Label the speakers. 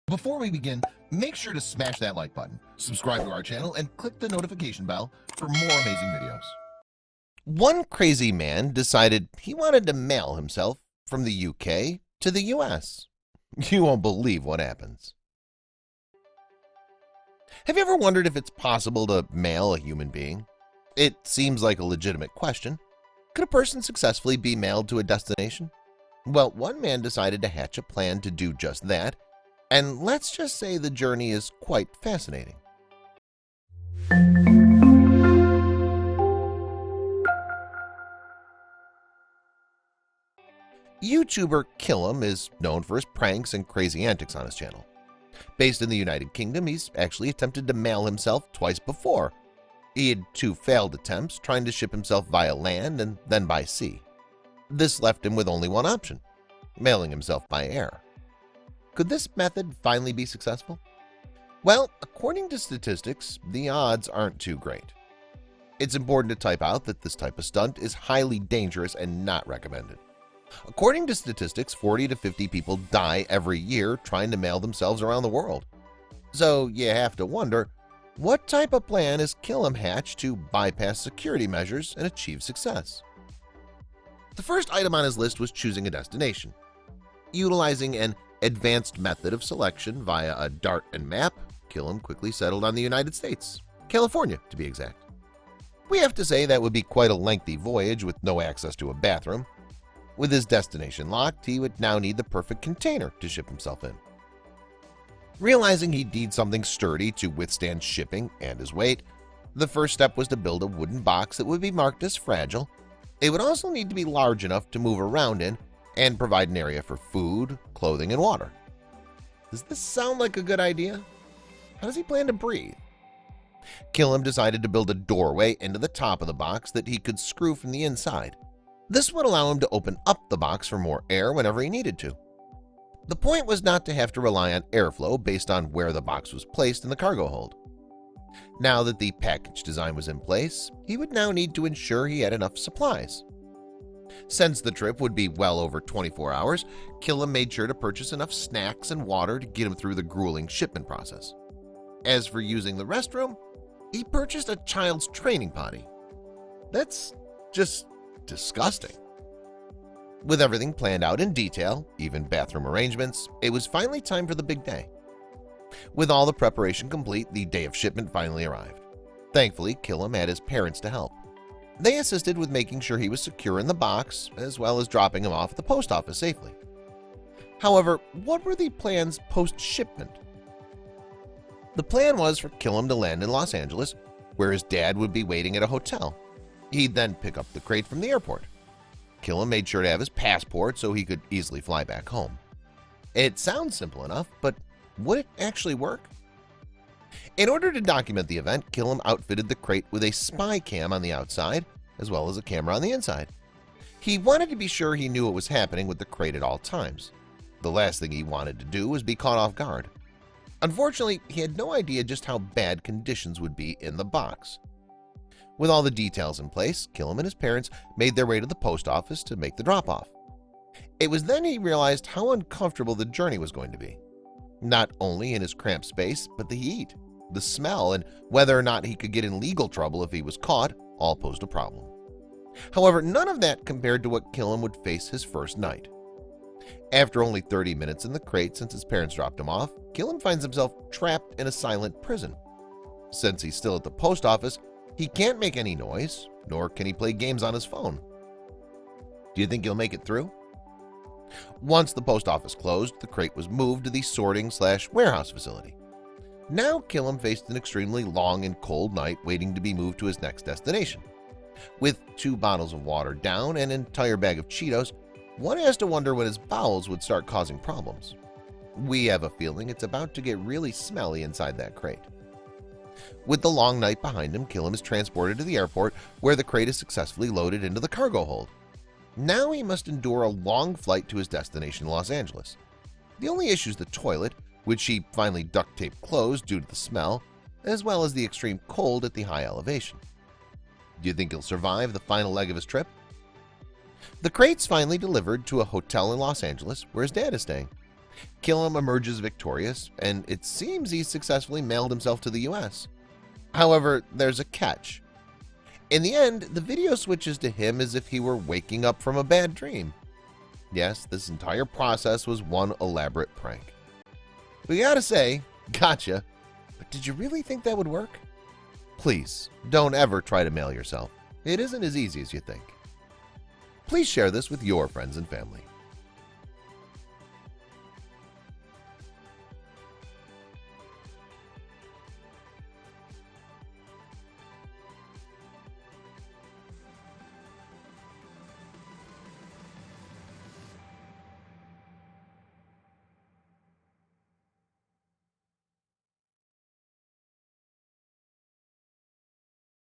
Speaker 1: Before we begin, make sure to smash that like button, subscribe to our channel, and click the notification bell for more amazing videos. One crazy man decided he wanted to mail himself from the UK to the US. You won't believe what happens. Have you ever wondered if it's possible to mail a human being? It seems like a legitimate question. Could a person successfully be mailed to a destination? Well, one man decided to hatch a plan to do just that, and let's just say the journey is quite fascinating. YouTuber Killam is known for his pranks and crazy antics on his channel. Based in the United Kingdom, he's actually attempted to mail himself twice before. He had 2 failed attempts trying to ship himself via land and then by sea. This left him with only one option: mailing himself by air. Could this method finally be successful? Well, according to statistics, the odds aren't too great. It's important to type out that this type of stunt is highly dangerous and not recommended. According to statistics, 40 to 50 people die every year trying to mail themselves around the world. So you have to wonder, what type of plan is Killam hatched to bypass security measures and achieve success? The first item on his list was choosing a destination. Utilizing an advanced method of selection via a dart and map, Killam quickly settled on the United States, California to be exact. We have to say that would be quite a lengthy voyage with no access to a bathroom. With his destination locked, he would now need the perfect container to ship himself in. Realizing he'd need something sturdy to withstand shipping and his weight, the first step was to build a wooden box that would be marked as fragile. It would also need to be large enough to move around in and provide an area for food, clothing, and water. Does this sound like a good idea? How does he plan to breathe? Killam decided to build a doorway into the top of the box that he could screw from the inside. This would allow him to open up the box for more air whenever he needed to. The point was not to have to rely on airflow based on where the box was placed in the cargo hold. Now that the package design was in place, he would now need to ensure he had enough supplies. Since the trip would be well over 24 hours, Killam made sure to purchase enough snacks and water to get him through the grueling shipment process. As for using the restroom, he purchased a child's training potty. That's just disgusting. With everything planned out in detail, even bathroom arrangements, it was finally time for the big day. With all the preparation complete, the day of shipment finally arrived. Thankfully, Killam had his parents to help. They assisted with making sure he was secure in the box, as well as dropping him off at the post office safely. However, what were the plans post-shipment? The plan was for Killam to land in Los Angeles, where his dad would be waiting at a hotel. He'd then pick up the crate from the airport. Killam made sure to have his passport so he could easily fly back home. It sounds simple enough, but would it actually work? In order to document the event, Killam outfitted the crate with a spy cam on the outside, as well as a camera on the inside. He wanted to be sure he knew what was happening with the crate at all times. The last thing he wanted to do was be caught off guard. Unfortunately, he had no idea just how bad conditions would be in the box. With all the details in place, Killam and his parents made their way to the post office to make the drop-off. It was then he realized how uncomfortable the journey was going to be. Not only in his cramped space, but the heat, the smell, and whether or not he could get in legal trouble if he was caught all posed a problem. However, none of that compared to what Killam would face his first night. After only 30 minutes in the crate since his parents dropped him off, Killam finds himself trapped in a silent prison. Since he's still at the post office, he can't make any noise, nor can he play games on his phone. Do you think he'll make it through? Once the post office closed, the crate was moved to the sorting/warehouse facility. Now Killam faced an extremely long and cold night waiting to be moved to his next destination. With 2 bottles of water down and an entire bag of Cheetos, one has to wonder when his bowels would start causing problems. We have a feeling it's about to get really smelly inside that crate. With the long night behind him, Killam is transported to the airport where the crate is successfully loaded into the cargo hold. Now he must endure a long flight to his destination in Los Angeles. The only issue is the toilet, which he finally duct taped closed due to the smell, as well as the extreme cold at the high elevation. Do you think he'll survive the final leg of his trip? The crate's finally delivered to a hotel in Los Angeles where his dad is staying. Killam emerges victorious, and it seems he successfully mailed himself to the US. However, there's a catch. In the end, the video switches to him as if he were waking up from a bad dream. Yes, this entire process was one elaborate prank. We gotta say, gotcha, but did you really think that would work? Please, don't ever try to mail yourself. It isn't as easy as you think. Please share this with your friends and family.